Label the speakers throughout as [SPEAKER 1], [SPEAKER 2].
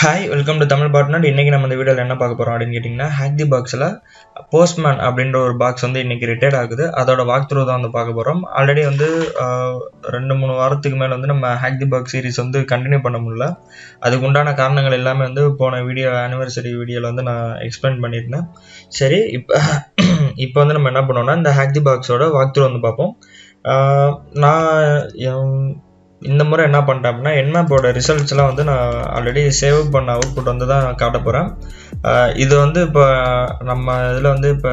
[SPEAKER 1] Hi welcome to Tamil partner. இன்றைக்கி நம்ம இந்த வீடியோவில் என்ன பார்க்க போகிறோம் அப்படின்னு கேட்டிங்கன்னா, ஹேக் தி பாக்ஸில் போஸ்ட்மேன் அப்படின்ற ஒரு பாக்ஸ் வந்து இன்றைக்கி ரிட்டையர்ட் ஆகுது. அதோட வாக் த்ரூ தான் வந்து பார்க்க போகிறோம். ஆல்ரெடி வந்து 2-3 வாரத்துக்கு மேலே வந்து நம்ம ஹேக் தி பாக்ஸ் சீரிஸ் வந்து கண்டினியூ பண்ண முடியல. அதுக்கு உண்டான காரணங்கள் எல்லாமே வந்து போன வீடியோ ஆனிவர்சரி வீடியோவில் வந்து நான் எக்ஸ்பிளைன் பண்ணியிருந்தேன். சரி, இப்போ வந்து நம்ம என்ன பண்ணோம்னா, இந்த ஹேக் தி பாக்ஸோட வாக் த்ரூ வந்து பார்ப்போம். நான் இந்த முறை என்ன பண்ணிட்டேன் அப்படின்னா, என்மேப்போட ரிசல்ட்ஸ்லாம் வந்து நான் ஆல்ரெடி சேவ் பண்ண அவுட்புட் வந்து தான் காட்ட போகிறேன். இது வந்து இப்போ நம்ம இதில் வந்து இப்போ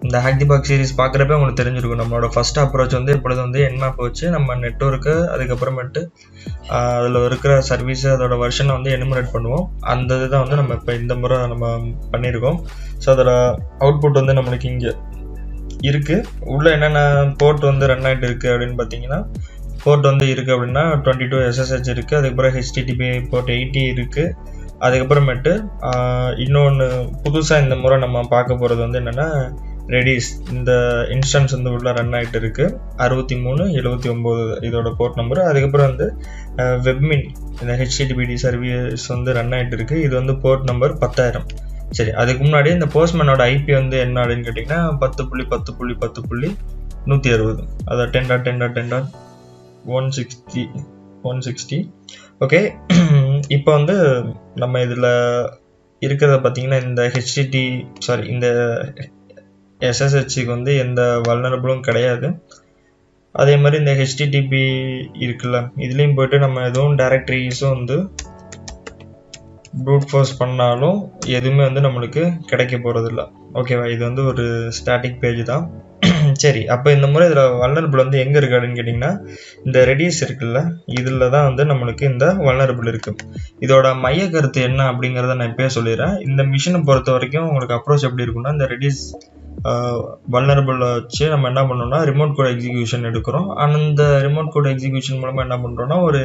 [SPEAKER 1] இந்த ஹேக் தி பாக்ஸ் சீரிஸ் பார்க்குறப்ப உங்களுக்கு தெரிஞ்சிருக்கும். நம்மளோட ஃபர்ஸ்ட் அப்ரோச் வந்து இப்பொழுது வந்து என்மேப் வச்சு நம்ம நெட்வொர்க்கு அதுக்கப்புறமேட்டு அதில் இருக்கிற சர்வீஸு அதோட வெர்ஷனை வந்து எனுமரேட் பண்ணுவோம். அந்த இதுதான் வந்து நம்ம இப்போ இந்த முறை நம்ம பண்ணியிருக்கோம். ஸோ அதோட அவுட்புட் வந்து நம்மளுக்கு இங்கே இருக்குது. உள்ளே என்னென்ன போர்ட் வந்து ரன் ஆகிட்டு இருக்குது அப்படின்னு பார்த்தீங்கன்னா, போர்ட் வந்து இருக்குது அப்படின்னா 22 SSH இருக்குது. அதுக்கப்புறம் HTTP போர்ட் 80 இருக்குது. அதுக்கப்புறமேட்டு இன்னொன்று புதுசாக இந்த முறை நம்ம பார்க்க போகிறது வந்து என்னென்னா, ரெடிஸ் இந்த இன்ஸ்டன்ஸ் வந்து உள்ளே ரன் ஆகிட்டு இருக்குது. 6379 இதோட போர்ட் நம்பர். அதுக்கப்புறம் வந்து வெப்மின் இந்த HTTPD சர்வீஸ் வந்து ரன் ஆகிட்டு இருக்குது. இது வந்து போர்ட் நம்பர் 10,000. சரி, அதுக்கு முன்னாடி இந்த போஸ்ட்மேனோட ஐபி வந்து என்ன அப்படின்னு கேட்டிங்கன்னா 10.10.10.160. அதை 10.10.10.160. ஓகே, இப்போ வந்து நம்ம இதில் இருக்கிறத பார்த்தீங்கன்னா, இந்த SSHக்கு வந்து எந்த வல்னரபிளும் கிடையாது. அதே மாதிரி இந்த HTTP இருக்குல்ல, இதுலேயும் போய்ட்டு நம்ம எதுவும் டைரக்டரிஸும் வந்து ப்ரூட் ஃபோர்ஸ் பண்ணாலும் எதுவுமே வந்து நம்மளுக்கு கிடைக்க போகிறதில்ல. ஓகேவா, இது வந்து ஒரு ஸ்டாட்டிக் பேஜ் தான். சரி, அப்போ இந்த முறை இதில் வல்னரபிள் வந்து எங்கே இருக்குது அப்படின்னு கேட்டிங்கன்னா, இந்த ரெடிஸ் இருக்குல்ல, இதில் தான் வந்து நம்மளுக்கு இந்த வல்னரபிள் இருக்குது. இதோட மைய கருத்து என்ன அப்படிங்கிறத நான் இப்போயே சொல்லிடுறேன். இந்த மிஷினை பொறுத்த வரைக்கும் உங்களுக்கு அப்ரோச் எப்படி இருக்குன்னா, இந்த ரெடிஸ் வல்னரபிள் வச்சு நம்ம என்ன பண்ணோம்னா, ரிமோட் கோட் எக்ஸிக்யூஷன் எடுக்கிறோம். அந்த ரிமோட் கோட் எக்ஸிக்யூஷன் மூலமாக என்ன பண்ணுறோம்னா, ஒரு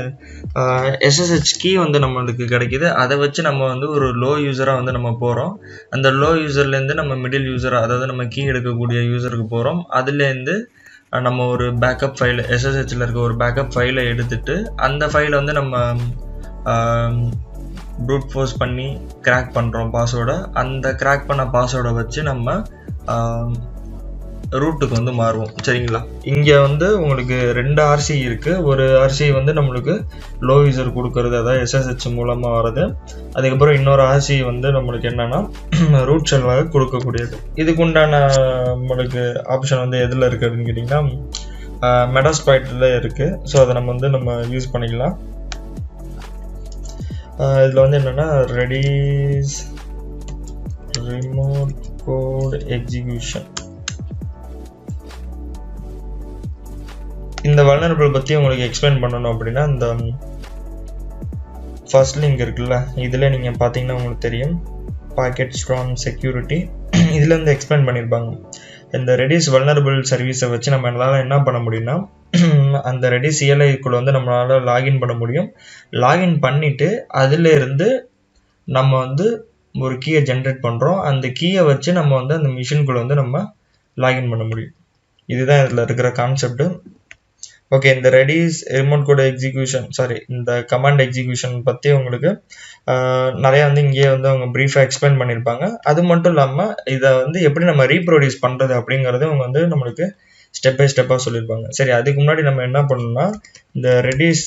[SPEAKER 1] SSH கீ வந்து நம்மளுக்கு கிடைக்கிது. அதை வச்சு நம்ம வந்து ஒரு லோ யூஸராக வந்து நம்ம போகிறோம். அந்த லோ யூஸர்லேருந்து நம்ம மிடில் யூஸராக, அதாவது நம்ம கீ எடுக்கக்கூடிய யூஸருக்கு போகிறோம். அதுலேருந்து நம்ம ஒரு பேக்கப் ஃபைல், SSHல இருக்க ஒரு பேக்கப் ஃபைலை எடுத்துட்டு அந்த ஃபைலை வந்து நம்ம ப்ரூட் ஃபோர்ஸ் பண்ணி கிராக் பண்ணுறோம் பாஸ்வேர்டை. அந்த கிராக் பண்ண பாஸ்வேர்டை வச்சு நம்ம ரூட்டுக்கு வந்து மாறுவோம். சரிங்களா, இங்கே வந்து உங்களுக்கு 2 RC இருக்குது. ஒரு RC வந்து நம்மளுக்கு லோ யூஸர் கொடுக்கறது, அதாவது SSH மூலமாக வர்றது. அதுக்கப்புறம் இன்னொரு RC வந்து நம்மளுக்கு என்னன்னா ரூட் ஷெல்லாக கொடுக்கக்கூடியது. இதுக்கு உண்டான நம்மளுக்கு ஆப்ஷன் வந்து எதில் இருக்குது அப்படின்னு கேட்டிங்கன்னா, மெட்டாஸ்ப்ளாய்ட்டில் இருக்குது. ஸோ அதை நம்ம யூஸ் பண்ணிக்கலாம். இதில் வந்து என்னென்னா, ரெடிஸ் ரிமோட் கோட் எக்ஸிக்யூஷன், இந்த வல்னரபிள் பற்றி உங்களுக்கு எக்ஸ்பிளைன் பண்ணணும் அப்படின்னா, இந்த ஃபர்ஸ்ட் லிங்க் இருக்குல்ல, இதில் நீங்கள் பார்த்தீங்கன்னா உங்களுக்கு தெரியும், பாக்கெட் ஸ்ட்ராங் செக்யூரிட்டி. இதில் வந்து எக்ஸ்பிளைன் பண்ணியிருப்பாங்க. இந்த ரெடிஸ் வல்னரபிள் சர்வீஸை வச்சு நம்ம என்ன பண்ண முடியும்னா, அந்த ரெடிஸ் CLI-க்குள்ள வந்து நம்மளால் லாகின் பண்ண முடியும். லாகின் பண்ணிவிட்டு அதிலேருந்து நம்ம வந்து ஒரு கீயை ஜென்ரேட் பண்ணுறோம். அந்த கீயை வச்சு நம்ம வந்து அந்த மிஷின்குள்ளே வந்து நம்ம லாகின் பண்ண முடியும். இதுதான் இதில் இருக்கிற கான்செப்ட். ஓகே, இந்த ரெடிஸ் ரிமோட் கோட் எக்ஸிக்யூஷன், இந்த கமாண்ட் எக்ஸிக்யூஷன் பற்றி உங்களுக்கு நிறையா வந்து இங்கேயே வந்து அவங்க ப்ரீஃபாக எக்ஸ்பிளைன் பண்ணியிருப்பாங்க. அது மட்டும் இல்லாமல் இதை வந்து எப்படி நம்ம ரீப்ரொடியூஸ் பண்ணுறது அப்படிங்கிறது அவங்க வந்து நம்மளுக்கு ஸ்டெப் பை ஸ்டெப்பாக சொல்லியிருப்பாங்க. சரி, அதுக்கு முன்னாடி நம்ம என்ன பண்ணணும்னா, இந்த ரெடிஸ்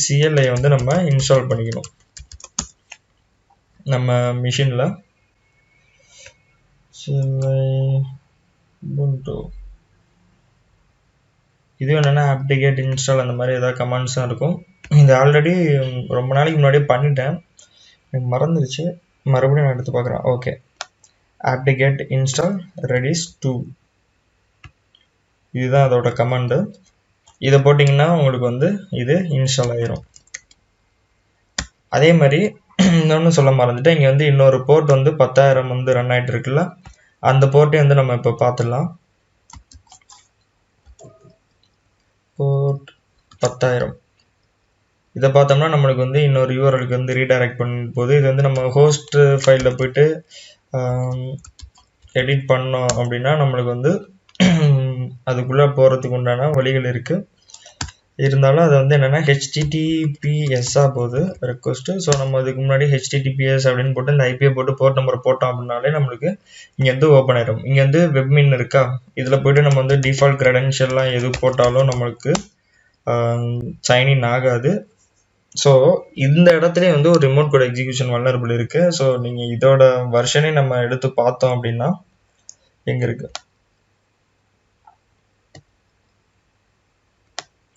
[SPEAKER 1] CLI வந்து நம்ம இன்ஸ்டால் பண்ணிக்கணும் நம்ம மிஷினில். இது என்னென்னா ஆப்டிகேட் இன்ஸ்டால் அந்த மாதிரி ஏதாவது கமாண்ட்ஸும் இருக்கும். இது ஆல்ரெடி ரொம்ப நாளைக்கு முன்னாடியே பண்ணிட்டேன், எனக்கு மறந்துருச்சு. மறுபடியும் நான் எடுத்து பார்க்குறேன். ஓகே, ஆப்டிகேட் இன்ஸ்டால் ரெடிஸ் 2, இதுதான் அதோட கமாண்டு. இதை போட்டிங்கன்னா உங்களுக்கு வந்து இது இன்ஸ்டால் ஆகிரும். அதே மாதிரி இன்னொன்று சொல்ல மறந்துட்டேன், இங்கே வந்து இன்னொரு போர்ட் வந்து 10,000 வந்து ரன் ஆகிட்டு இருக்குல்ல, அந்த போர்ட்டையும் வந்து நம்ம இப்போ பார்த்துடலாம். போர்ட் 10,000 இதை பார்த்தோம்னா நம்மளுக்கு வந்து இன்னொரு யூஆர்எலுக்கு வந்து ரீடைரக்ட் பண்ணும்போது, இது வந்து நம்ம ஹோஸ்ட் ஃபைலில் போய்ட்டு எடிட் பண்ணோம் அப்படின்னா நம்மளுக்கு வந்து அதுக்குள்ளே போகிறதுக்கு உண்டான வழிகள் இருக்குது. இருந்தாலும் அது வந்து என்னென்னா ஹெச்டிடிபிஎஸ்ஸாக போகுது ரெக்வஸ்ட்டு. ஸோ நம்ம அதுக்கு முன்னாடி ஹெச்டிடிபிஎஸ் அப்படின்னு போட்டு இந்த ஐபியை போட்டு போர்ட் நம்பர் போட்டோம் அப்படின்னாலே நம்மளுக்கு இங்கேருந்து ஓப்பன் ஆயிடும். இங்கேருந்து வெப்மின் இருக்கா, இதில் போய்ட்டு நம்ம வந்து டிஃபால்ட் க்ரெடென்ஷியல்லாம் எது போட்டாலும் நம்மளுக்கு சைன்இன் ஆகாது. ஸோ இந்த இடத்துல வந்து ஒரு ரிமோட் கோட் எக்ஸிக்யூஷன் வல்னரபிள் இருக்குது. ஸோ நீங்கள் இதோட வெர்ஷனே நம்ம எடுத்து பார்த்தோம் அப்படின்னா எங்கே இருக்குது,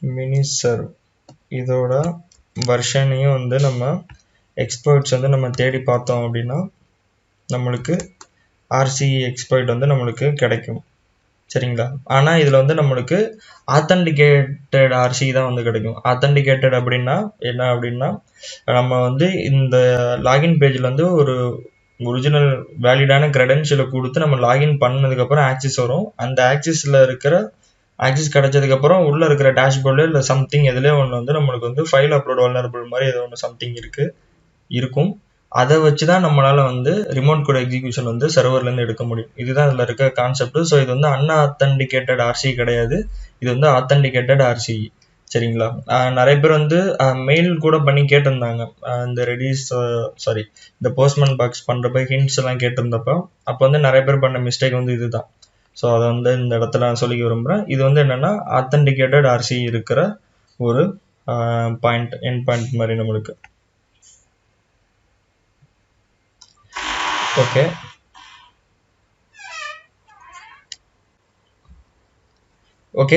[SPEAKER 1] மினி சர்வ், இதோட வெர்ஷனையும் வந்து நம்ம எக்ஸ்பர்ட்ஸ் வந்து நம்ம தேடி பார்த்தோம் அப்படின்னா நம்மளுக்கு ஆர்சிஇ எக்ஸ்பர்ட் வந்து நம்மளுக்கு கிடைக்கும். சரிங்களா? ஆனால் இதில் வந்து நம்மளுக்கு ஆத்தன்டிகேட்டட் ஆர்சி தான் வந்து கிடைக்கும். ஆத்தன்டிகேட்டட் அப்படின்னா என்ன அப்படின்னா, நம்ம வந்து இந்த லாகின் பேஜில் வந்து ஒரு ஒரிஜினல் வேலிடான க்ரெடென்ஷியலை கொடுத்து நம்ம லாகின் பண்ணதுக்கப்புறம் ஆக்சிஸ் வரும். அந்த ஆக்சிஸில் இருக்கிற ஆக்சிஸ் கிடைச்சதுக்கப்புறம் உள்ளே இருக்கிற டேஷ்போர்டில் இல்லை சம்திங் எதுலேயே ஒன்று வந்து நம்மளுக்கு வந்து ஃபைல் அப்லோட் வல்னரபிள் மாதிரி ஏதோ ஒன்று சம்திங் இருக்கும். அதை வச்சு தான் நம்மளால் வந்து ரிமோட் கோட் எக்ஸிக்யூஷன் வந்து சர்வர்லேருந்து எடுக்க முடியும். இதுதான் இதில் இருக்க கான்செப்ட். ஸோ இது வந்து அன்ஆத்தன்டிகேட்டட் ஆர்சி கிடையாது, இது வந்து ஆத்தன்டிகேட்டட் ஆர்சி. சரிங்களா? நிறைய பேர் வந்து மெயில் கூட பண்ணி கேட்டிருந்தாங்க. இந்த இந்த போஸ்ட்மேன் பாக்ஸ் பண்ணுறப்ப ஹிண்ட்ஸ் எல்லாம் கேட்டிருந்தப்போ அப்போ வந்து நிறைய பேர் பண்ண மிஸ்டேக் வந்து இதுதான். ஸோ அதை வந்து இந்த இடத்துல நான் சொல்லிக்க விரும்புகிறேன். இது வந்து என்னென்னா ஆத்தன்டிகேட்டட் ஆர்சி இருக்கிற ஒரு எண்ட் பாயிண்ட் மாதிரி நம்மளுக்கு. ஓகே,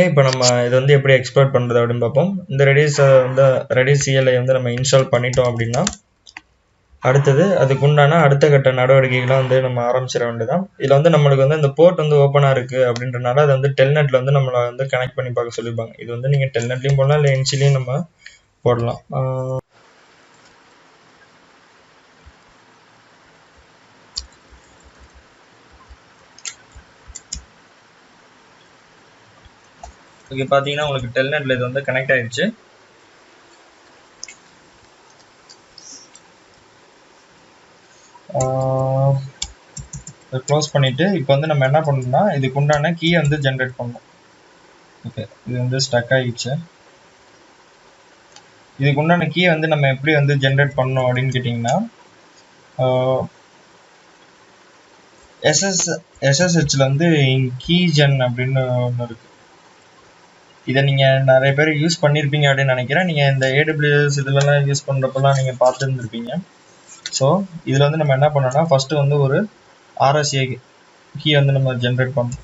[SPEAKER 1] இப்போ நம்ம இதை வந்து எப்படி எக்ஸ்ப்ளோர் பண்ணுறது அப்படின்னு பார்ப்போம். இந்த ரெடிஸ் சிஎல்ஐ வந்து நம்ம இன்ஸ்டால் பண்ணிட்டோம் அப்படின்னா அடுத்தது அதுக்கு உண்டான அடுத்த கட்ட நடவடிக்கைகளை வந்து நம்ம ஆரம்பிச்சிட வேண்டியதான். இதில் வந்து நம்மளுக்கு வந்து இந்த போர்ட் வந்து ஓப்பனாக இருக்குது அப்படின்றனால அது வந்து டெல்நெட்டில் வந்து நம்மளை வந்து கனெக்ட் பண்ணி பார்க்க சொல்லியிருப்பாங்க. இது வந்து நீங்கள் டெல்நெட்லையும் போடலாம், இல்லை என்சிலையும் நம்ம போடலாம். ஓகே, பார்த்தீங்கன்னா உங்களுக்கு டெல்நெட்டில் இது வந்து கனெக்ட் ஆகிடுச்சு. க்ளோஸ் பண்ணிவிட்டு இப்போ வந்து நம்ம என்ன பண்ணணும்னா இதுக்கு உண்டான கீயை வந்து ஜென்ரேட் பண்ணணும். ஓகே, இது வந்து ஸ்டக் ஆகிடுச்சு. இதுக்கு உண்டான கீயை வந்து நம்ம எப்படி வந்து ஜென்ரேட் பண்ணணும் அப்படின்னு கேட்டிங்கன்னா எஸ்எஸ்ஹெச்சில் வந்து கீஜென் அப்படின்னு ஒன்று இருக்குது. இதை நீங்கள் நிறைய பேர் யூஸ் பண்ணியிருப்பீங்க அப்படின்னு நினைக்கிறேன். நீங்கள் இந்த ஏடபிள்யூஎஸ் இதுலலாம் யூஸ் பண்ணுறப்பெல்லாம் நீங்கள் பார்த்துருந்துருப்பீங்க. ஸோ இதில் வந்து நம்ம என்ன பண்ணோம்னா ஃபஸ்ட்டு வந்து ஒரு ஆர்எஸ்ஏ கீ வந்து நம்ம ஜென்ரேட் பண்ணணும்.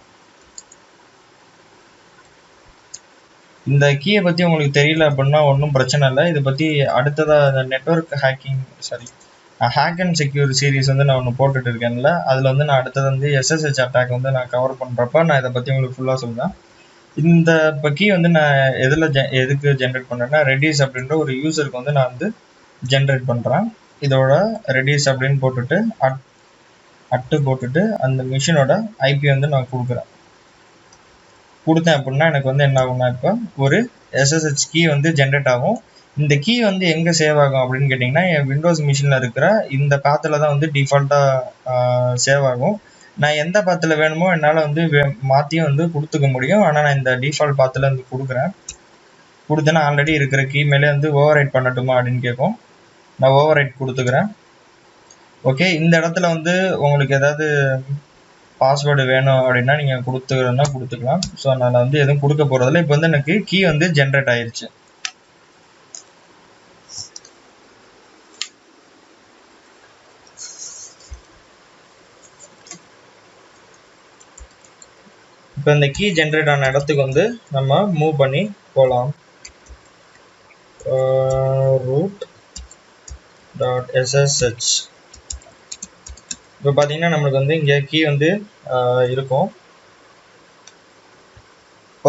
[SPEAKER 1] இந்த கீயை பற்றி உங்களுக்கு தெரியல அப்படின்னா ஒன்றும் பிரச்சனை இல்லை. இதை பற்றி அடுத்ததாக இந்த network hack and secure series வந்து நான் ஒன்று போட்டுட்டு இருக்கேன்ல, அதில் வந்து நான் அடுத்தது வந்து எஸ்எஸ்ஹெச் அட்டாக் வந்து நான் கவர் பண்ணுறப்ப நான் இதை பற்றி உங்களுக்கு ஃபுல்லாக சொல்லுவேன். இந்த இப்போ கீ வந்து நான் எதுக்கு ஜென்ரேட் பண்ணுறேன்னா ரெடிஸ் அப்படின்ற ஒரு யூசருக்கு வந்து நான் வந்து ஜென்ரேட் பண்ணுறேன். இதோட ரெடிஸ் அப்படின்னு போட்டுட்டு அட்டு போட்டுட்டு அந்த மிஷினோட ஐபி வந்து நான் கொடுத்தேன் அப்படின்னா எனக்கு வந்து என்ன ஆகும்னா இப்போ ஒரு எஸ்எஸ்ஹெச் கீ வந்து ஜென்ரேட் ஆகும். இந்த கீ வந்து எங்கே சேவ் ஆகும் அப்படின்னு கேட்டிங்கன்னா என் விண்டோஸ் மிஷினில் இருக்கிற இந்த பாத்தில் தான் வந்து டிஃபால்ட்டாக சேவ் ஆகும். நான் எந்த பாத்தில் வேணுமோ என்னால் வந்து மாற்றியும் வந்து கொடுத்துக்க முடியும். ஆனால் நான் இந்த டிஃபால்ட் பாத்தில் வந்து கொடுத்தேன்னா ஆல்ரெடி இருக்கிற கீ மேலே வந்து ஓவர் ரைட் பண்ணட்டுமா அப்படின்னு கேட்கும். நான் ஓவர் ரைட் கொடுத்துக்கிறேன். ஓகே, இந்த இடத்துல வந்து உங்களுக்கு ஏதாவது பாஸ்வேர்டு வேணும் அப்படின்னா நீங்கள் கொடுத்துக்கலாம். ஸோ நான் வந்து எதுவும் கொடுக்க போகிறதில்ல. இப்போ வந்து எனக்கு கீ வந்து ஜென்ரேட் ஆயிடுச்சு. இப்போ இந்த கீ ஜென்ரேட் ஆன இடத்துக்கு வந்து நம்ம மூவ் பண்ணி போகலாம். root.ssh இப்போ பார்த்தீங்கன்னா நம்மளுக்கு வந்து இங்கே கீ வந்து இருக்கும்.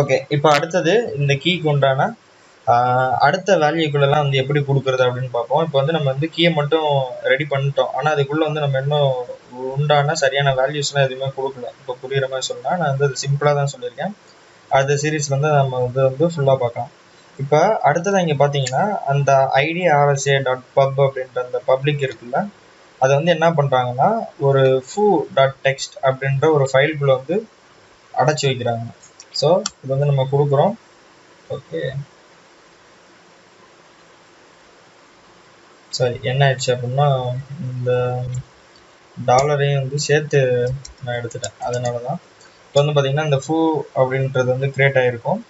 [SPEAKER 1] ஓகே, இப்போ அடுத்தது இந்த கீக்கு உண்டான அடுத்த வேல்யூக்குள்ளெல்லாம் வந்து எப்படி கொடுக்குறது அப்படின்னு பார்ப்போம். இப்போ வந்து நம்ம வந்து கீயை மட்டும் ரெடி பண்ணிட்டோம், ஆனால் அதுக்குள்ளே வந்து நம்ம இன்னும் உண்டான சரியான வேல்யூஸ்லாம் எதுவுமே கொடுக்கல. இப்போ புரிகிற மாதிரி சொன்னால் நான் வந்து அது சிம்பிளாக தான் சொல்லியிருக்கேன். அடுத்த சீரீஸ் வந்து நம்ம வந்து ஃபுல்லாக பார்க்கலாம். இப்போ அடுத்தது இங்கே பார்த்தீங்கன்னா அந்த ID_RSA.pub அப்படின்ற அந்த பப்ளிக் இருக்குல்ல, அதை வந்து என்ன பண்ணுறாங்கன்னா ஒரு foo.txt அப்படின்ற ஒரு ஃபைலுக்குள்ளே வந்து அடைச்சி வைக்கிறாங்க. ஸோ இது வந்து நம்ம கொடுக்குறோம். ஓகே, சரி என்ன ஆயிடுச்சு அப்படின்னா இந்த டாலரையும் வந்து சேர்த்து நான் எடுத்துட்டேன். அதனால தான் இப்போ வந்து பார்த்தீங்கன்னா இந்த ஃபூ அப்படின்றது வந்து கிரியேட் ஆகிருக்கும்.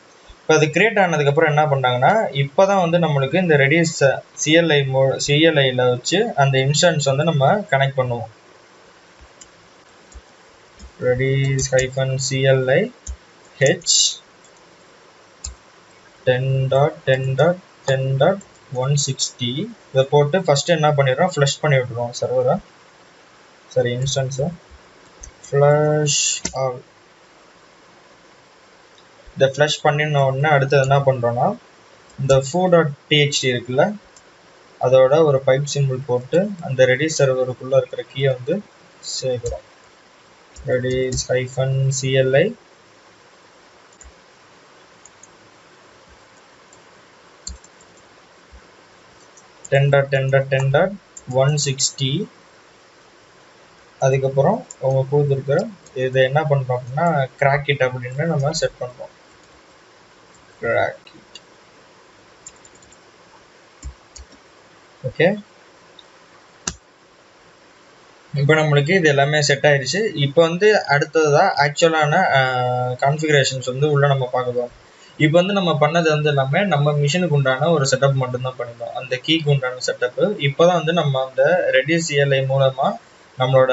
[SPEAKER 1] இப்போ அது கிரியேட் ஆனதுக்கப்புறம் என்ன பண்ணாங்கன்னா இப்போ தான் வந்து நம்மளுக்கு இந்த ரெடியூஸ் சிஎல்ஐயில் வச்சு அந்த இன்ஸ்டன்ஸ் வந்து நம்ம கனெக்ட் பண்ணுவோம். ரெடியூஸ் -CLI h 10.10.10.160 இதை போட்டு ஃபர்ஸ்ட் என்ன பண்ணிடுறோம், ஃப்ளஷ் பண்ணி விட்டுருவோம் சர்வரை. சரி இன்ஸ்டன்ஸை ஃப்ளஷ் ஆல். இதை ஃப்ளஷ் பண்ணின உடனே அடுத்து என்ன பண்ணுறோன்னா இந்த foo.txt இருக்குல்ல அதோட ஒரு பைப் சிம்பிள் போட்டு அந்த ரெடியூஸ் சர்வருக்குள்ளே இருக்கிற கீயை வந்து சேர்க்கிறோம். ரெடியூஸ் -CLI .10.10.10.160 அதுக்கப்புறம் அவங்க கொடுத்துருக்கிற இதை என்ன பண்ணுறோம் அப்படின்னா கிராக் இட் அப்படின்னு நம்ம செட் பண்ணுறோம். Crack it. ஓகே இப்போ நம்மளுக்கு இது எல்லாமே செட் ஆயிடுச்சு. இப்போ வந்து அடுத்ததான் ஆக்சுவலான கான்ஃபிகரேஷன்ஸ் வந்து உள்ள நம்ம பார்க்கலாம். இப்போ வந்து நம்ம பண்ணது வந்து எல்லாமே நம்ம மிஷினுக்கு உண்டான ஒரு செட்டப் மட்டும்தான் பண்ணிட்டோம், அந்த கீக்கு உண்டான செட்டப்பு. இப்போதான் வந்து நம்ம அந்த ரெடியூஸ் CLI மூலமா நம்மளோட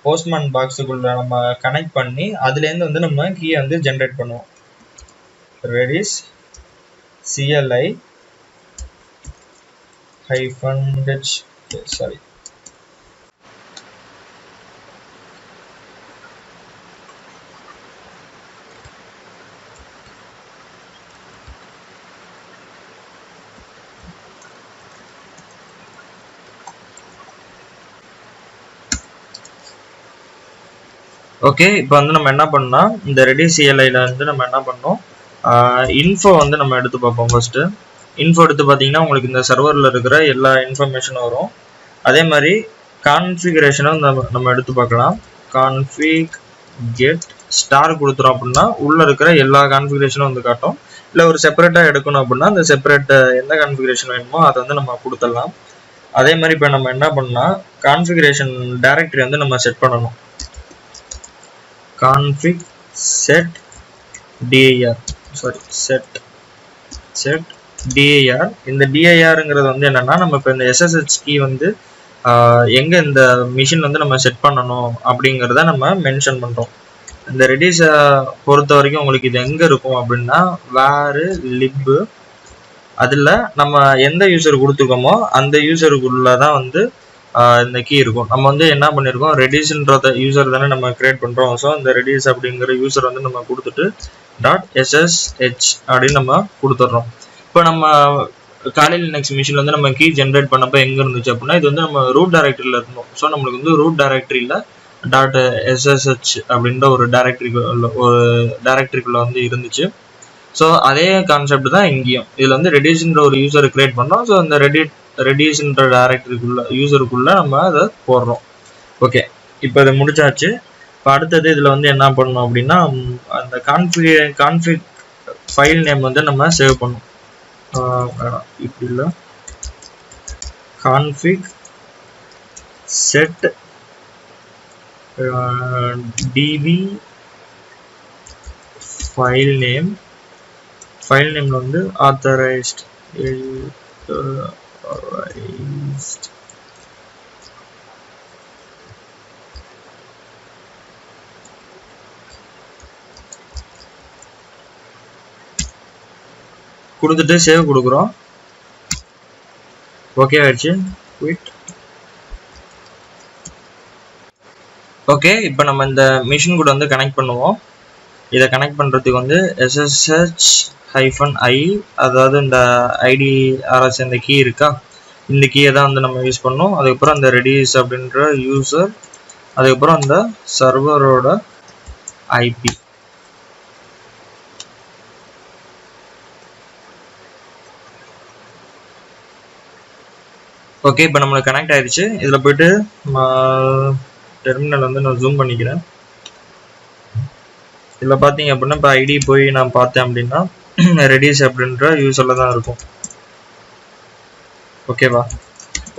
[SPEAKER 1] போஸ்ட்மேன் பாக்ஸுக்குள்ள நம்ம கனெக்ட் பண்ணி அதுலேருந்து வந்து நம்ம கீயை வந்து ஜென்ரேட் பண்ணுவோம். Reduce CLI -h sorry okay. இப்போ வந்து நம்ம என்ன பண்ணோம், இந்த ரெடியூஸ் CLIல வந்து நம்ம என்ன பண்ணோம், இன்ஃபோ வந்து நம்ம எடுத்து பார்ப்போம். ஃபர்ஸ்ட்டு இன்ஃபோ எடுத்து பார்த்தீங்கன்னா உங்களுக்கு இந்த சர்வரில் இருக்கிற எல்லா இன்ஃபர்மேஷனும் வரும். அதே மாதிரி கான்ஃபிகரேஷனும் நம்ம எடுத்து பார்க்கலாம். கான்ஃபிக் கெட் ஸ்டார் கொடுத்துரும் அப்படின்னா உள்ளே இருக்கிற எல்லா கான்ஃபிகரேஷனும் வந்து காட்டும். இல்லை ஒரு செப்பரேட்டாக எடுக்கணும் அப்படின்னா அந்த செப்பரேட் எந்த கான்ஃபிகரேஷன் வேணுமோ அதை வந்து நம்ம கொடுத்துடலாம். அதே மாதிரி இப்போ நம்ம என்ன பண்ணால் கான்ஃபிகரேஷன் டைரக்டரி வந்து நம்ம செட் பண்ணணும். config set dir set dir. இந்த dirங்கிறது வந்து என்னன்னா நம்ம இப்போ இந்த SSH கீ வந்து எங்க இந்த மிஷின் வந்து நம்ம செட் பண்ணணும் அப்படிங்கிறத நம்ம மென்ஷன் பண்றோம். இந்த ரெடியூஸை பொறுத்த வரைக்கும் உங்களுக்கு இது எங்க இருக்கும் அப்படின்னா வேறு லிப் அதுல நம்ம எந்த யூசர் கொடுத்துருக்கோமோ அந்த யூசருக்குள்ள தான் வந்து இந்த கீ இருக்கும். நம்ம வந்து என்ன பண்ணியிருக்கோம், ரெடியூஸ்ன்றத யூசர் தானே நம்ம கிரியேட் பண்ணுறோம். ஸோ இந்த ரெடியூஸ் அப்படிங்கிற யூசர் வந்து நம்ம கொடுத்துட்டு .ssh அப்படின்னு நம்ம கொடுத்துட்றோம். இப்போ நம்ம காலையில் நெக்ஸ்ட் மிஷினில் வந்து நம்ம கீ ஜென்ரேட் பண்ணப்போ எங்கே இருந்துச்சு அப்படின்னா இது வந்து நம்ம ரூட் டைரக்டரியில் இருந்தோம். ஸோ நம்மளுக்கு வந்து ரூட் டைரக்டரியில் .ssh அப்படின்ற ஒரு டைரக்டரிக்குள்ளே வந்து இருந்துச்சு. ஸோ அதே கான்செப்ட் தான் இங்கேயும். இதில் வந்து ரெடியூஸ்ன்ற ஒரு யூசரை கிரியேட் பண்ணோம். ஸோ அந்த ரெடியூஸ்ன்ற டைரக்டரிக்குள்ள யூசருக்குள்ள நம்ம அதை போடுறோம். ஓகே இப்போ இதை முடிச்சாச்சு. இப்போ அடுத்தது இதில் வந்து என்ன பண்ணணும் அப்படின்னா அந்த கான்ஃபிக் ஃபைல் நேம் வந்து நம்ம சேவ் பண்ணணும். இப்படி இல்லை, கான்ஃபிக் செட் டிபி ஃபைல் நேம்ல வந்து ஆத்தரைஸ்ட் கொடுத்துட்டு சேவ் கொடுக்குறோம். ஓகே ஆயிடுச்சு. குயிட். ஓகே இப்போ நம்ம இந்த மிஷின் கூட வந்து கனெக்ட் பண்ணுவோம். இதை கனெக்ட் பண்ணுறதுக்கு வந்து SSH-i அதாவது இந்த IDRS இந்த கீ இருக்கா, இந்த கீயை தான் வந்து நம்ம யூஸ் பண்ணோம். அதுக்கப்புறம் அந்த ரெடியூஸ் அப்படின்ற யூசர், அதுக்கப்புறம் அந்த சர்வரோட IP. ஓகே இப்போ நம்மளுக்கு கனெக்ட் ஆயிடுச்சு. இதில் போயிட்டு டெர்மினல் வந்து நான் ஜூம் பண்ணிக்கிறேன். இதில் பார்த்தீங்க அப்படின்னா இப்போ ஐடி போய் நான் பார்த்தேன் அப்படின்னா ரெடியூஸ் அப்படின்ற யூசரில் தான் இருக்கும். ஓகேவா?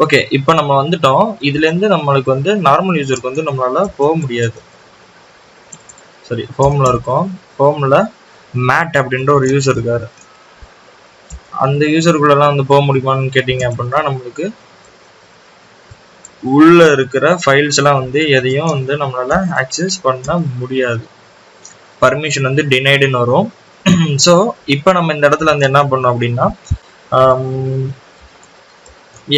[SPEAKER 1] ஓகே, இப்போ நம்ம வந்துட்டோம். இதுலேருந்து நம்மளுக்கு வந்து நார்மல் யூசருக்கு வந்து நம்மளால போக முடியாது. சரி, ஹோமில் இருக்கோம். ஹோமில் மேட் அப்படின்ற ஒரு யூசர் இருக்காரு. அந்த யூசருக்குள்ளெல்லாம் வந்து போக முடியுமான்னு கேட்டிங்க அப்படின்னா நம்மளுக்கு உள்ள இருக்கிற ஃபைல்ஸ் எல்லாம் வந்து எதையும் வந்து நம்மளால ஆக்சஸ் பண்ண முடியாது. பர்மிஷன் வந்து டினைடுன்னு வரும். ஸோ இப்போ நம்ம இந்த இடத்துல வந்து என்ன பண்ணோம் அப்படின்னா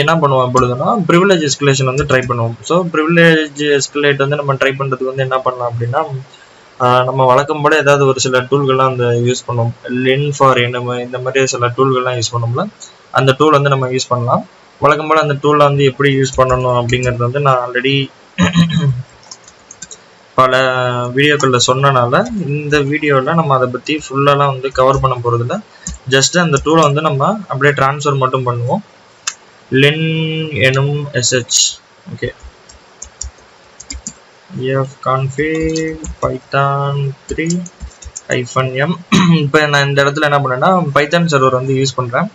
[SPEAKER 1] என்ன பண்ணுவோம் பொழுதுனா ப்ரிவிலேஜ் எஸ்கலேஷன் வந்து ட்ரை பண்ணுவோம். ஸோ ப்ரிவிலேஜ் எஸ்கலேட் வந்து நம்ம ட்ரை பண்ணுறதுக்கு வந்து என்ன பண்ணலாம் அப்படின்னா நம்ம வழக்கம் போல ஏதாவது ஒரு சில டூல்கள்லாம் வந்து யூஸ் பண்ணுவோம். லின் ஃபார் நம்ம இந்த மாதிரி சில டூல்கள்லாம் யூஸ் பண்ணோம்ல, அந்த டூல் வந்து நம்ம யூஸ் பண்ணலாம். வழக்கம் போல அந்த டூலை வந்து எப்படி யூஸ் பண்ணணும் அப்படிங்கிறது வந்து நான் ஆல்ரெடி பல வீடியோக்களில் சொன்னனால இந்த வீடியோவில் நம்ம அதை பற்றி ஃபுல்லாலாம் வந்து கவர் பண்ண போகிறதில்ல. ஜஸ்ட் அந்த டூலை வந்து நம்ம அப்படியே ட்ரான்ஸ்ஃபர் மட்டும் பண்ணுவோம். lin enum sh. Okay, fconfig python 3 -m. இப்போ நான் இந்த இடத்துல என்ன பண்ணேன்னா பைத்தான் சர்வர் வந்து யூஸ் பண்ணுறேன்.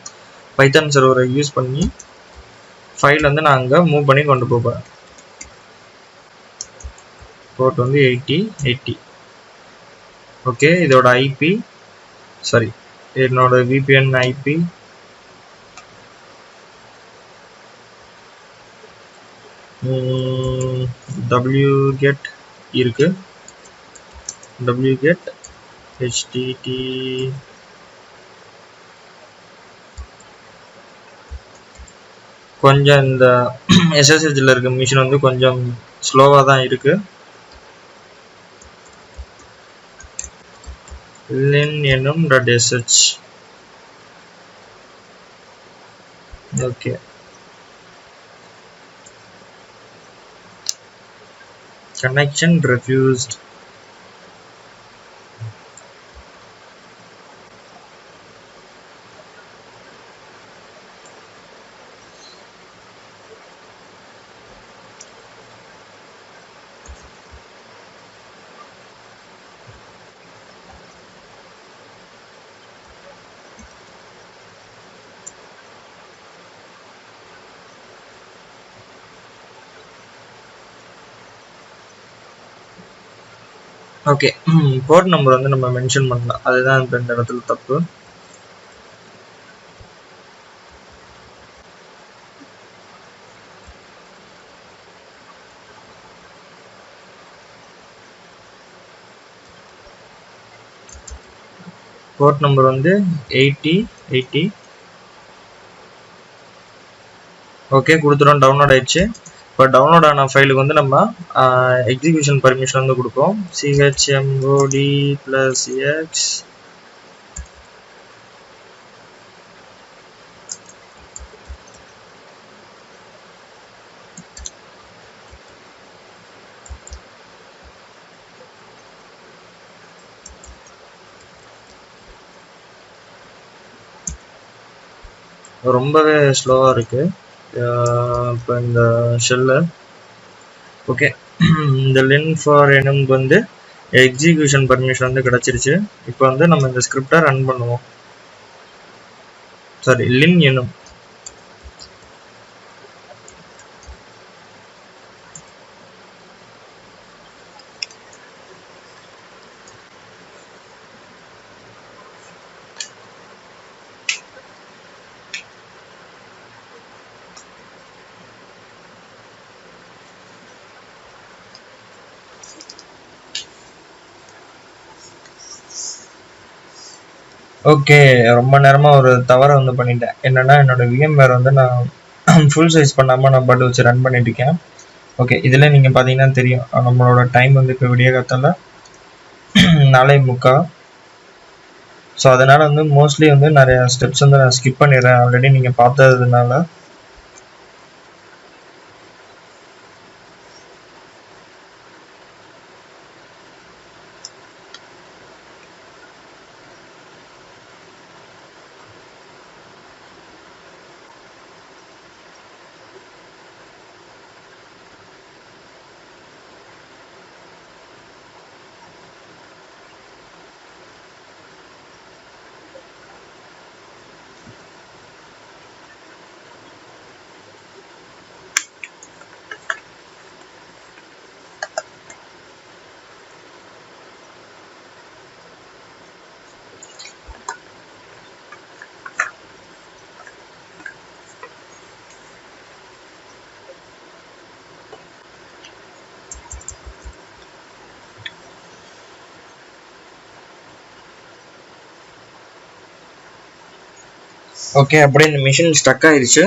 [SPEAKER 1] பைத்தான் சர்வரை யூஸ் பண்ணி ஃபைல் வந்து நான் அங்கே மூவ் பண்ணி கொண்டு போகிறேன். போர்ட் வந்து 80. ஓகே, இதோட ஐபி சாரி என்னோட VPN ஐபி wget இருக்கு. wget http கொஞ்சம் இந்த SSHல இருக்க மிஷின் வந்து கொஞ்சம் ஸ்லோவாக தான் இருக்கு. lin enum .sh. Okay, connection refused. Okay, port number வந்து நம்ம மென்ஷன் பண்ணலாம். அதுதான் இப்போ இந்த இடத்துல தப்பு. போர்ட் நம்பர் வந்து 80. ஓகே, கொடுத்துட்டோம். டவுன்லோட் ஆயிடுச்சு. இப்போ டவுன்லோட் ஆன ஃபைலுக்கு வந்து நம்ம எக்ஸிக்யூஷன் பர்மிஷன் வந்து கொடுப்போம். chmod +x ரொம்பவே ஸ்லோவாக இருக்குது இப்போ இந்த ஷெல்லு. ஓகே, இந்த lin for enum வந்து எக்ஸிக்யூஷன் பர்மிஷன் வந்து கிடச்சிருச்சு. இப்போ வந்து நம்ம இந்த ஸ்கிரிப்டை ரன் பண்ணுவோம். Sorry, lin enum. ஓகே, ரொம்ப நேரமாக ஒரு தவறை வந்து பண்ணிட்டேன். என்னென்னா என்னோட VMware வந்து நான் ஃபுல் சைஸ் பண்ணாமல் நான் பாட்டு வச்சு ரன் பண்ணிட்டு இருக்கேன். ஓகே, இதில் நீங்கள் பார்த்தீங்கன்னா தெரியும் நம்மளோட டைம் வந்து இப்போ விடிய காத்தால 4:45. ஸோ அதனால் வந்து மோஸ்ட்லி வந்து நிறையா ஸ்டெப்ஸ் வந்து நான் ஸ்கிப் பண்ணிடுறேன். ஆல்ரெடி நீங்கள் பார்த்ததுனால. ஓகே, அப்படியே இந்த மிஷின் ஸ்டக் ஆயிடுச்சு.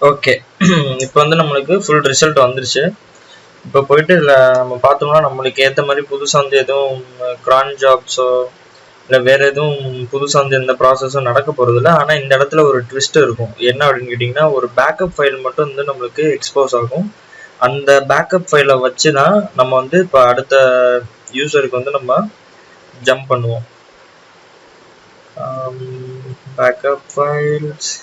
[SPEAKER 1] ஓகே, இப்போ வந்து நம்மளுக்கு ஃபுல் ரிசல்ட் வந்துருச்சு. இப்போ போயிட்டு இதில் நம்ம பார்த்தோம்னா நம்மளுக்கு ஏற்ற மாதிரி புதுசாக வந்து எதுவும் க்ரான் ஜாப்ஸோ இல்லை வேறு எதுவும் புதுசாக வந்து எந்த ப்ராசஸும் நடக்க போகிறதில்ல. ஆனால் இந்த இடத்துல ஒரு ட்விஸ்ட் இருக்கும். என்ன அப்படின்னு கேட்டிங்கன்னா, ஒரு பேக்கப் ஃபைல் மட்டும் வந்து நம்மளுக்கு எக்ஸ்போஸ் ஆகும். அந்த பேக்கப் ஃபைலை வச்சு தான் நம்ம வந்து இப்போ அடுத்த யூசருக்கு வந்து நம்ம ஜம்ப் பண்ணுவோம். Backup files,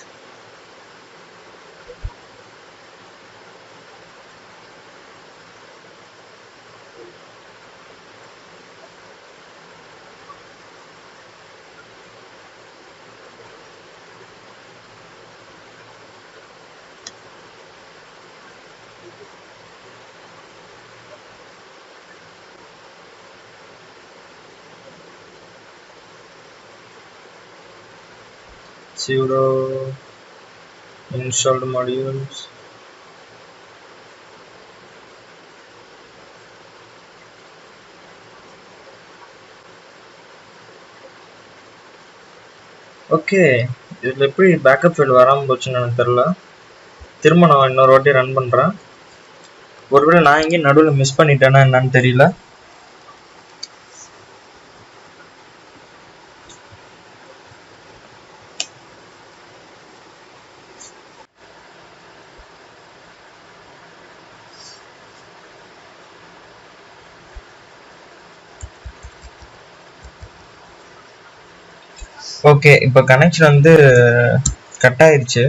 [SPEAKER 1] sudo installed modules, okay. இதில் எப்படி பேக்கப் ஃபைல் வராமல் போச்சுன்னு எனக்கு தெரில. திரும்ப நான் இன்னொரு வாட்டி ரன் பண்ணுறேன். ஒருவேளை நான் எங்கேயும் நடுவில் மிஸ் பண்ணிட்டேன்னா என்னன்னு தெரியல. ஓகே, இப்போ கனெக்ஷன் வந்து கட் ஆயிடுச்சு.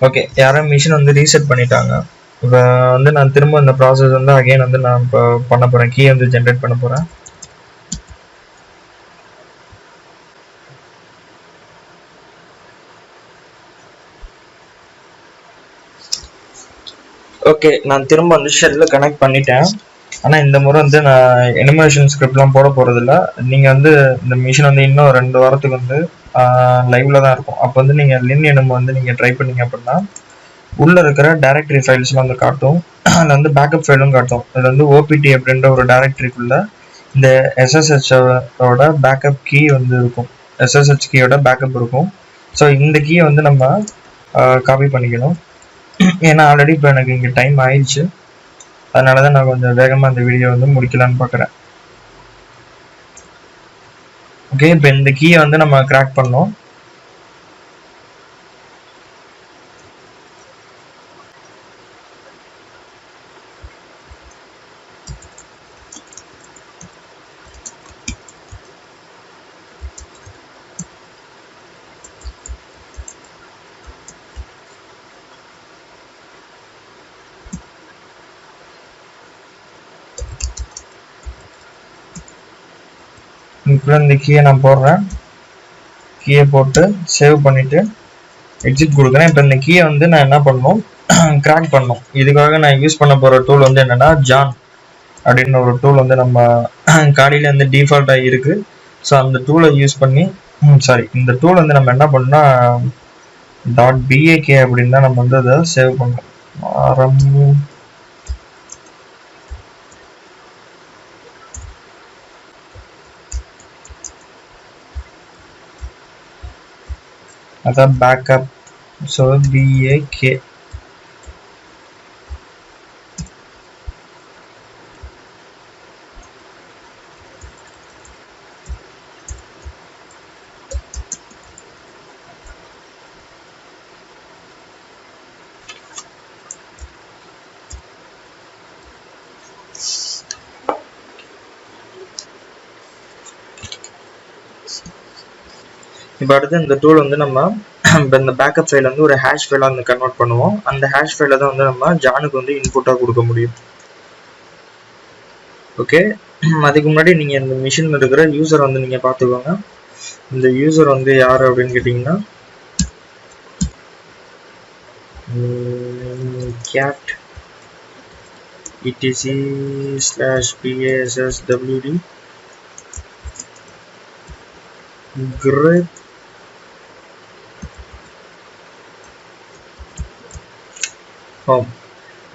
[SPEAKER 1] ஓகே, யாரும் மிஷின் வந்து ரீசெட் பண்ணிட்டாங்க. இப்போ வந்து நான் திரும்ப இந்த ப்ராசஸ் வந்து அகைன் வந்து நான் இப்போ பண்ண போகிறேன். கீ வந்து ஜென்ரேட் பண்ண போகிறேன். ஓகே, நான் திரும்ப வந்து ஷெல்லில் கனெக்ட் பண்ணிட்டேன். ஆனால் இந்த முறை வந்து நான் அனிமேஷன் ஸ்கிரிப்ட்லாம் போட போகிறதில்ல. நீங்கள் வந்து இந்த மிஷின் வந்து இன்னும் 2 வாரத்துக்கு வந்து லைவில் தான் இருக்கும். அப்போ வந்து நீங்கள் லின் எனும் வந்து நீங்கள் ட்ரை பண்ணீங்க அப்படின்னா உள்ளே இருக்கிற டைரக்டரி ஃபைல்ஸ்லாம் வந்து காட்டும். அதில் வந்து பேக்கப் ஃபைலும் காட்டும். அதில் வந்து ஓபிடி அப்படின்ற ஒரு டைரக்டரிக்குள்ளே இந்த எஸ்எஸ்ஹெச்சோட பேக்கப் கீ வந்து இருக்கும். எஸ்எஸ்ஹெச் கீயோட பேக்கப் இருக்கும். ஸோ இந்த கீயை வந்து நம்ம காப்பி பண்ணிக்கணும். ஏன்னா ஆல்ரெடி இப்போ எனக்கு இங்கே டைம் ஆயிடுச்சு. அதனால தான் நான் கொஞ்சம் வேகமாக இந்த வீடியோ வந்து முடிக்கலான்னு பார்க்குறேன். ஓகே, இப்போ இந்த கீயை வந்து நம்ம கிராக் பண்ணோம். இப்போ இந்த கீயை நான் போடுறேன். கீயை போட்டு சேவ் பண்ணிவிட்டு எக்ஸிட் கொடுக்குறேன். இப்போ இந்த கீயை வந்து நான் என்ன பண்ணணும், கிராக் பண்ணணும். இதுக்காக நான் யூஸ் பண்ண போகிற டூல் வந்து என்னென்னா ஜான் அப்படின்னு ஒரு டூல் வந்து நம்ம காடியில் வந்து டிஃபால்ட்டாக இருக்குது. ஸோ அந்த டூலை யூஸ் பண்ணி இந்த டூல் வந்து நம்ம என்ன பண்ணால் .bak அப்படின்னு தான் நம்ம வந்து அதை சேவ் பண்ணோம். அதான் பேக்கப். So BAK. இப்போ அடுத்து இந்த டூல் வந்து நம்ம இப்போ இந்த பேக்கப் ஃபைல் வந்து ஒரு ஹேஷ் ஃபைலாக வந்து கன்வெர்ட் பண்ணுவோம். அந்த ஹேஷ் ஃபைலை தான் வந்து நம்ம ஜானுக்கு வந்து இன்புட்டாக கொடுக்க முடியும். ஓகே, அதுக்கு முன்னாடி நீங்கள் இந்த மிஷினில் இருக்கிற யூசர் வந்து நீங்கள் பார்த்துக்கோங்க. இந்த யூசர் வந்து யார் அப்படின்னு கேட்டிங்கன்னா cat etc/passwd grep home.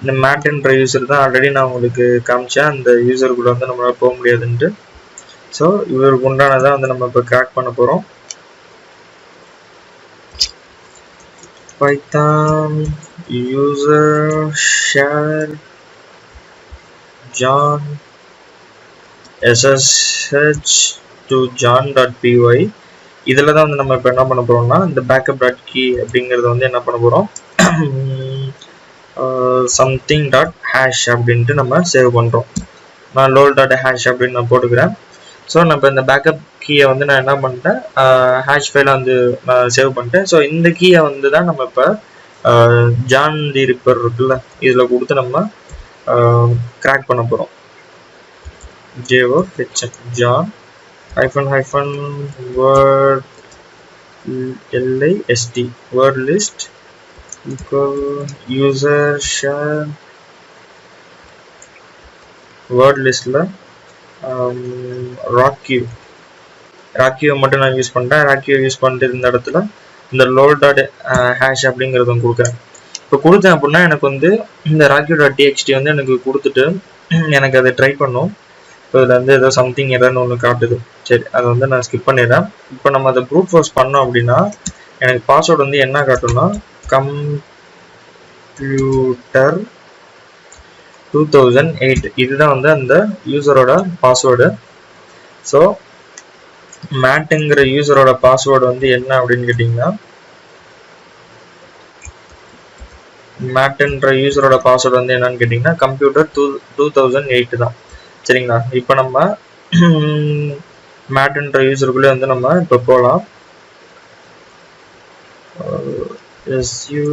[SPEAKER 1] இந்த மேட் என்ற யூசர் தான் ஆல்ரெடி நான் உங்களுக்கு காமிச்சேன். அந்த யூசர் கூட வந்து நம்மளால போக முடியாதுன்ட்டு. ஸோ இவருக்கு உண்டானதான் வந்து நம்ம இப்போ கிராக் பண்ண போகிறோம். Python user share john ssh to john.py. இதில் தான் வந்து நம்ம இப்போ என்ன பண்ண போகிறோம்னா இந்த backup.key அப்படிங்கிறத வந்து என்ன பண்ண போகிறோம், something.hash அப்படின்ட்டு நம்ம சேவ் பண்ணுறோம். நான் lol.hash அப்படின்னு நான் போட்டுக்கிறேன். ஸோ நம்ம இந்த பேக்கப் கீயை வந்து நான் என்ன பண்ணிட்டேன், ஹேஷ் ஃபைலை வந்து நான் சேவ் பண்ணிட்டேன். ஸோ இந்த கீயை வந்து தான் நம்ம இப்போ ஜான் தி ரிப்பர் இருக்குல்ல, இதில் கொடுத்து நம்ம கிராக் பண்ண போகிறோம். JOHN John -word list word list equal user share word listல ராக்யூ மட்டும் நான் யூஸ் பண்ணிட்டேன். ராக்யூ யூஸ் பண்ணிட்டு இந்த இடத்துல இந்த lol.hash அப்படிங்கிறத கொடுக்குறேன். இப்போ கொடுத்தேன் அப்படின்னா எனக்கு வந்து இந்த raku.txt வந்து எனக்கு கொடுத்துட்டு எனக்கு அதை ட்ரை பண்ணும். இப்போ இதில் வந்து ஏதோ சம்திங் எரர்னு ஒன்று காட்டுது. சரி, அதை வந்து நான் ஸ்கிப் பண்ணிடுறேன். இப்போ நம்ம அதை ப்ரூட் ஃபோர்ஸ் பண்ணோம் அப்படின்னா எனக்கு பாஸ்வேர்டு வந்து என்ன காட்டும்னா கம்ப்யூட்டர் 2008. இதுதான் வந்து அந்த யூசரோட பாஸ்வேர்டு. ஸோ மேட்டுங்கிற யூசரோட பாஸ்வேர்டு வந்து என்ன அப்படின்னு கேட்டிங்கன்னா, மேட்டுன்ற யூசரோட பாஸ்வேர்டு வந்து என்னன்னு கேட்டிங்கன்னா கம்ப்யூட்டர் 2008 தான். சரிங்களா? இப்போ நம்ம மேட்டுன்ற யூசருக்குள்ளே வந்து நம்ம இப்போ போகலாம். SU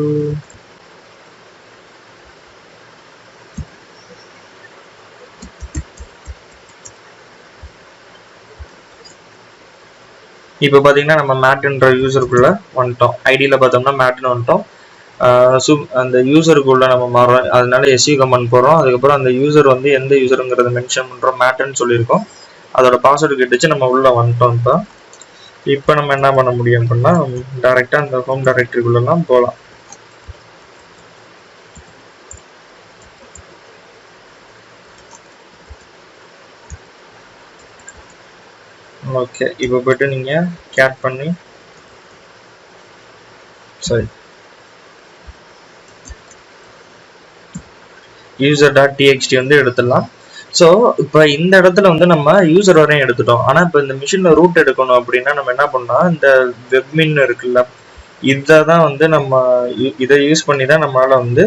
[SPEAKER 1] இப்போ பார்த்தீங்கன்னா நம்ம மேட்ன்ற யூசருக்குள்ள வந்துட்டோம். ஐடியில் பார்த்தோம்னா மேட்னு வந்துட்டோம். அந்த யூசருக்குள்ள நம்ம மாறுறோம். அதனால SU கமெண்ட் போடுறோம். அதுக்கப்புறம் அந்த யூசர் வந்து எந்த யூசருங்கிறத மென்ஷன் பண்ணுறோம், மேட்னு சொல்லியிருக்கோம். அதோட பாஸ்வேர்டு கேட்டுச்சு, நம்ம உள்ள வந்துட்டோம். இப்போ நம்ம என்ன பண்ண முடியும் அப்படின்னா டைரெக்டாக அந்த ஹோம் டைரக்டரிக்குள்ளலாம் போகலாம். ஓகே, இப்போ போய்ட்டு நீங்கள் கேட் பண்ணி user.txt வந்து எடுத்துடலாம். ஸோ இப்போ இந்த இடத்துல வந்து நம்ம யூசர் வரையும் எடுத்துட்டோம். ஆனால் இப்போ இந்த மிஷினில் ரூட் எடுக்கணும் அப்படின்னா நம்ம என்ன பண்ணோம், இந்த வெப்மின் இருக்குல்ல, இதை தான் வந்து நம்ம இதை யூஸ் பண்ணி தான் நம்மளால் வந்து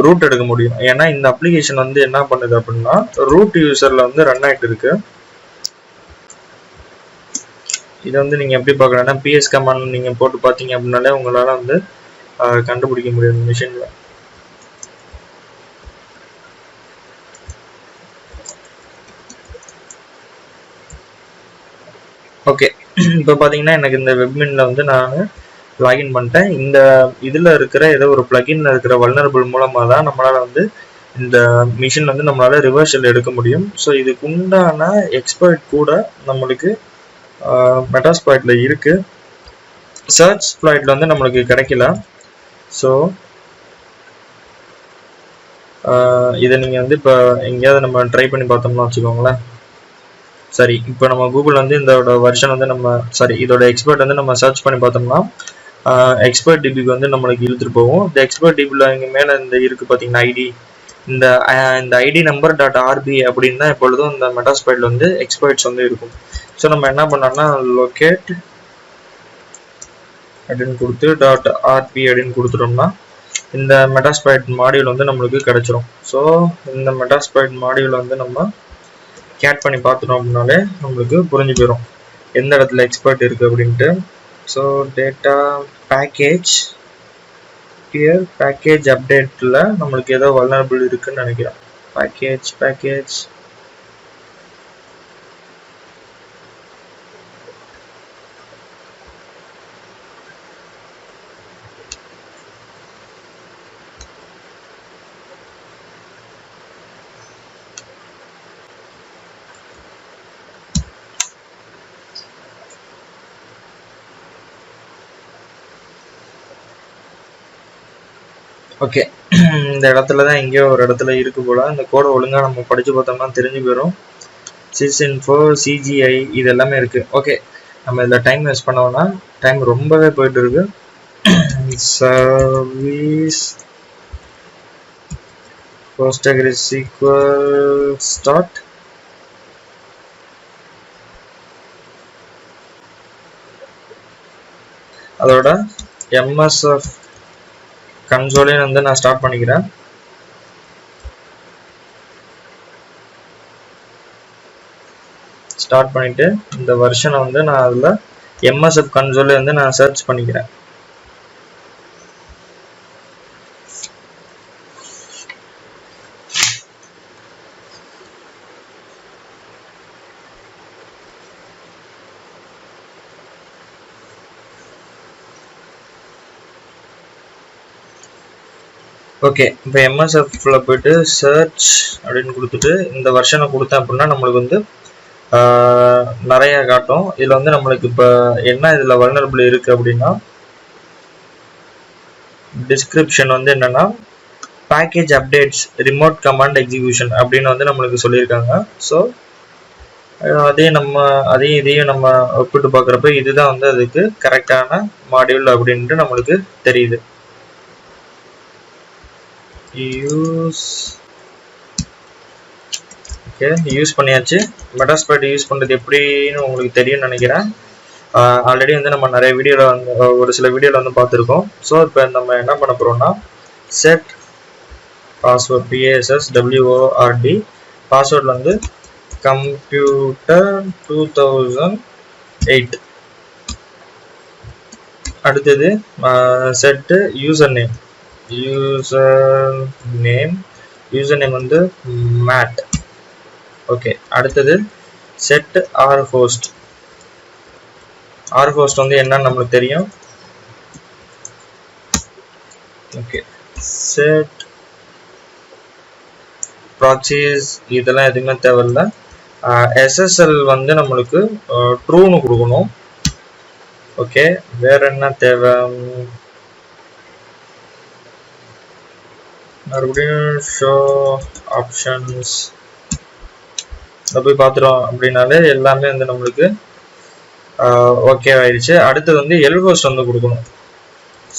[SPEAKER 1] ரூட் எடுக்க முடியும். ஏன்னா இந்த அப்ளிகேஷன் வந்து என்ன பண்ணுது அப்படின்னா ரூட் யூசரில் வந்து ரன் ஆகிட்டு இருக்கு. இதை வந்து நீங்கள் எப்படி பார்க்கலாம்னா PS கமாண்ட் நீங்கள் போட்டு பார்த்தீங்க அப்படின்னாலே உங்களால் வந்து கண்டுபிடிக்க முடியும் மிஷினில். ஓகே, இப்போ பார்த்தீங்கன்னா எனக்கு இந்த வெப்மின்ல வந்து நான் லாகின் பண்ணிட்டேன். இந்த இதில் இருக்கிற ஏதோ ஒரு பிளகின்ல இருக்கிற வல்னரபிள் மூலமாக தான் நம்மளால் வந்து இந்த மிஷின் வந்து நம்மளால் ரிவர்சல் எடுக்க முடியும். ஸோ இதுக்கு உண்டான எக்ஸ்பர்ட் கூட நம்மளுக்கு மெட்டாஸ்ப்ளாய்ட்ல இருக்கு. சர்ச் ஸ்ப்ளாய்ட்ல வந்து நம்மளுக்கு கிடைக்கல. ஸோ இதை நீங்கள் வந்து இப்போ எங்கேயாவது நம்ம ட்ரை பண்ணி பார்த்தோம்னா வச்சுக்கோங்களேன். சரி, இப்போ நம்ம கூகுள் வந்து இதோட வெர்ஷன் வந்து இதோட எக்ஸ்பர்ட் வந்து நம்ம சர்ச் பண்ணி பார்த்தோம்னா எக்ஸ்பர்ட் டிபிக்கு வந்து நம்மளுக்கு இழுத்துட்டு போவோம். இந்த எக்ஸ்பர்ட் டிபியில் இங்கே மேலே இந்த இருக்குது பார்த்தீங்கன்னா ஐடி, இந்த ஐடி நம்பர் .rb அப்படின்னா எப்பொழுதும் இந்த மெட்டாஸ்ப்ளாய்ட்ல வந்து எக்ஸ்பர்ட்ஸ் வந்து இருக்கும். ஸோ நம்ம என்ன பண்ணோம்னா லொக்கேட் அப்படின்னு கொடுத்து .rb அப்படின்னு கொடுத்துட்டோம்னா இந்த மெட்டாஸ்ப்ளாய்ட் மாடியூல் வந்து நம்மளுக்கு கிடைச்சிரும். ஸோ இந்த மெட்டாஸ்ப்ளாய்ட் மாடியூல் வந்து நம்ம கேட் பண்ணி பார்த்துட்டோம் அப்படின்னாலே நம்மளுக்கு புரிஞ்சு போயிடும் எந்த இடத்துல எக்ஸ்பர்ட் இருக்குது அப்படின்ட்டு. So data package here package updateல நம்மளுக்கு ஏதோ vulnerable இருக்குன்னு நினைக்கிறேன். package ஓகே இந்த இடத்துல தான் எங்கேயோ ஒரு இடத்துல இருக்கு போல. இந்த கோடை ஒழுங்கா நம்ம படிச்சு பார்த்தோம்னா தெரிஞ்சு போயிடும். sysinfo CGI இது எல்லாமே இருக்கு. ஓகே, நம்ம இதில் டைம் வேஸ்ட் பண்ணோம்னா டைம் ரொம்பவே போயிட்டு இருக்கு. Service PostgreSQL start. அதோட MSF கன்சோலையும் வந்து நான் ஸ்டார்ட் பண்ணிக்கிறேன். ஸ்டார்ட் பண்ணிட்டு இந்த வெர்ஷனை வந்து நான் அதில் MSF கன்சோலை வந்து நான் சர்ச் பண்ணிக்கிறேன். ஓகே, இப்போ MSFல போயிட்டு சர்ச் அப்படின்னு கொடுத்துட்டு இந்த வெர்ஷனை கொடுத்தேன் அப்படின்னா நம்மளுக்கு வந்து நிறைய காட்டும். இதில் வந்து நம்மளுக்கு இப்போ என்ன இதில் வல்னரபிள் இருக்குது அப்படின்னா டிஸ்கிரிப்ஷன் வந்து என்னென்னா package updates remote command execution அப்படின்னு வந்து நம்மளுக்கு சொல்லியிருக்காங்க. ஸோ இதையும் நம்ம ஒப்பிட்டு பார்க்குறப்ப இதுதான் வந்து அதுக்கு கரெக்டான மாடியூல் அப்படின்ட்டு நம்மளுக்கு தெரியுது. யூஸ் பண்ணியாச்சு. மெட்டாஸ்பிளாய்ட் யூஸ் பண்ணுறது எப்படின்னு உங்களுக்கு தெரியும்னு நினைக்கிறேன். ஆல்ரெடி வந்து நம்ம நிறைய வீடியோவில் வந்து ஒரு சில வீடியோவில் வந்து பார்த்துருக்கோம். ஸோ இப்போ நம்ம என்ன பண்ண போகிறோம்னா செட் பாஸ்வேர்ட் PASSWORD பாஸ்வேர்டில் வந்து கம்ப்யூட்டர் 2008. அடுத்தது செட்டு யூசர் நேம் வந்து மேட். ஓகே, அடுத்தது செட் ஆர் ஹோஸ்ட் வந்து என்னன்னு நம்மளுக்கு தெரியும். ஓகே, செட் ப்ராக்ஸிஸ் இதெல்லாம் எதுவுமே தேவையில்லை. SSL வந்து நம்மளுக்கு ட்ரூன்னு கொடுக்கணும். ஓகே, வேற என்ன தேவை? மறுபடியும் ஷோ ஆப்ஷன்ஸ் போய் பார்த்துட்டோம் அப்படின்னாலே எல்லாமே வந்து நம்மளுக்கு ஓகே ஆயிடுச்சு. அடுத்தது வந்து எல் ஹோஸ்ட் வந்து கொடுக்கணும்.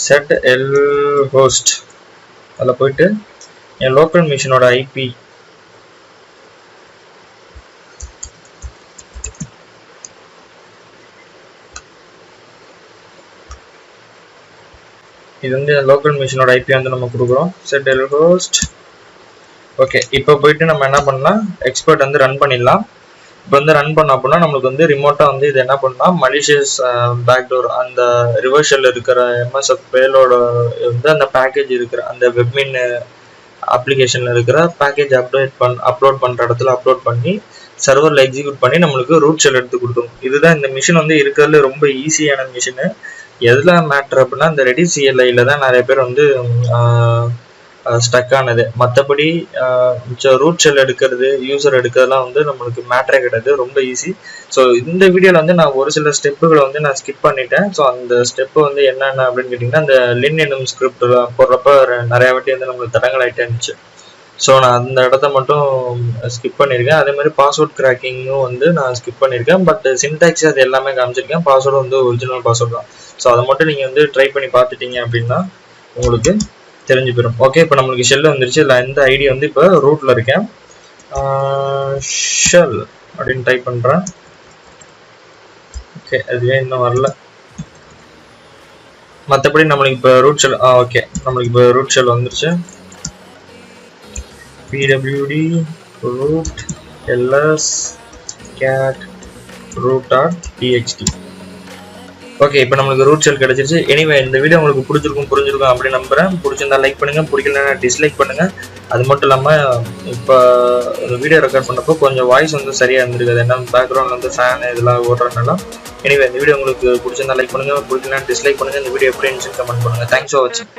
[SPEAKER 1] செட் எல் ஹோஸ்ட் அதில் போயிட்டு என் லோக்கல் மிஷினோட ஐபி இது வந்து லோக்கல் மிஷினோட ஐபி வந்து நம்ம கொடுக்குறோம். Set L host. ஓகே, இப்போ போயிட்டு நம்ம என்ன பண்ணலாம், எக்ஸ்பர்ட் வந்து ரன் பண்ணிடலாம். இப்போ வந்து ரன் பண்ண அப்படின்னா நம்மளுக்கு வந்து ரிமோட்டாக வந்து இது என்ன பண்ணலாம், மலிஷியஸ் பேக்டோர் அந்த ரிவர்ஷல் இருக்கிற MSF பேலோட வந்து அந்த பேக்கேஜ் இருக்கிற அந்த வெப்மின் அப்ளிகேஷனில் இருக்கிற பேக்கேஜ் அப்லோட் பண்ணுற இடத்துல அப்லோட் பண்ணி சர்வரில் எக்ஸிக்யூட் பண்ணி நம்மளுக்கு ரூட் ஷெல் எடுத்து கொடுத்துரும். இதுதான் இந்த மிஷின் வந்து இருக்கிறதுல ரொம்ப ஈஸியான மிஷினு. எதில் மேட்ரு அப்படின்னா இந்த ரெடி CLIயில் தான் நிறைய பேர் வந்து ஸ்டக் ஆனது. மற்றபடி ரூட் ஷெல் எடுக்கிறது யூசர் எடுக்கிறதுலாம் வந்து நம்மளுக்கு மேட்ரே கிடையாது, ரொம்ப ஈஸி. ஸோ இந்த வீடியோவில் வந்து நான் ஒரு சில ஸ்டெப்புகளை வந்து நான் ஸ்கிப் பண்ணிட்டேன். ஸோ அந்த ஸ்டெப்பு வந்து என்னென்ன அப்படின்னு கேட்டிங்கன்னா அந்த லின் என்னும் ஸ்கிரிப்ட் போடுறப்ப நிறைய வாட்டி வந்து நம்மளுக்கு தடங்கள் ஆகிட்டே இருந்துச்சு. ஸோ நான் அந்த இடத்த மட்டும் ஸ்கிப் பண்ணியிருக்கேன். அதே மாதிரி பாஸ்வேர்ட் கிராக்கிங்கும் வந்து நான் ஸ்கிப் பண்ணியிருக்கேன். பட் சின்டாக்ஸ் அது எல்லாமே காமிச்சிருக்கேன். பாஸ்வேர்டு வந்து ஒரிஜினல் பாஸ்வேர்டு தான். ஸோ அதை மட்டும் நீங்கள் வந்து ட்ரை பண்ணி பார்த்துட்டீங்க அப்படின்னா உங்களுக்கு தெரிஞ்சு போயிடும். ஓகே, இப்போ நம்மளுக்கு ஷெல் வந்துருச்சு. இல்லை இந்த ஐடி வந்து இப்போ ரூட்டில் இருக்கேன். ஷெல் அப்படின்னு டைப் பண்ணுறேன். ஓகே, அதுவே இன்னும் வரல. மற்றபடி நம்மளுக்கு இப்போ ரூட் ஷெல் ஓகே, நம்மளுக்கு இப்போ ரூட் ஷெல் வந்துருச்சு. pwd root ls cat root.txt. Okay, இப்போ நம்மளுக்கு ரூட் செல் கிடைச்சிருச்சு. எனிவே இந்த வீடியோ உங்களுக்கு புரிஞ்சிருக்கும் அப்படின்னு நம்புறேன். பிடிச்சிருந்தா லைக் பண்ணுங்க, பிடிக்கலன்னா டிஸ்லைக் பண்ணுங்க. அது மட்டும் இல்லாமல் இப்போ வீடியோ ரெக்கார்ட் பண்ணப்போ கொஞ்சம் வாய்ஸ் வந்து சரியாக இருந்திருக்குது, ஏன்னா பேக்ரவுண்ட் வந்து ஃபேன் இதெல்லாம் ஓடுறதுனால. எனிவே இந்த வீடியோ உங்களுக்கு பிடிச்சிருந்தா லைக் பண்ணுங்க, பிடிக்கலன்னா டிஸ்லைக் பண்ணுங்க. இந்த வீடியோ எப்படி இருந்துச்சுன்னு கமெண்ட் பண்ணுங்க. தேங்க்ஸ் ஃபார் வாட்சிங்.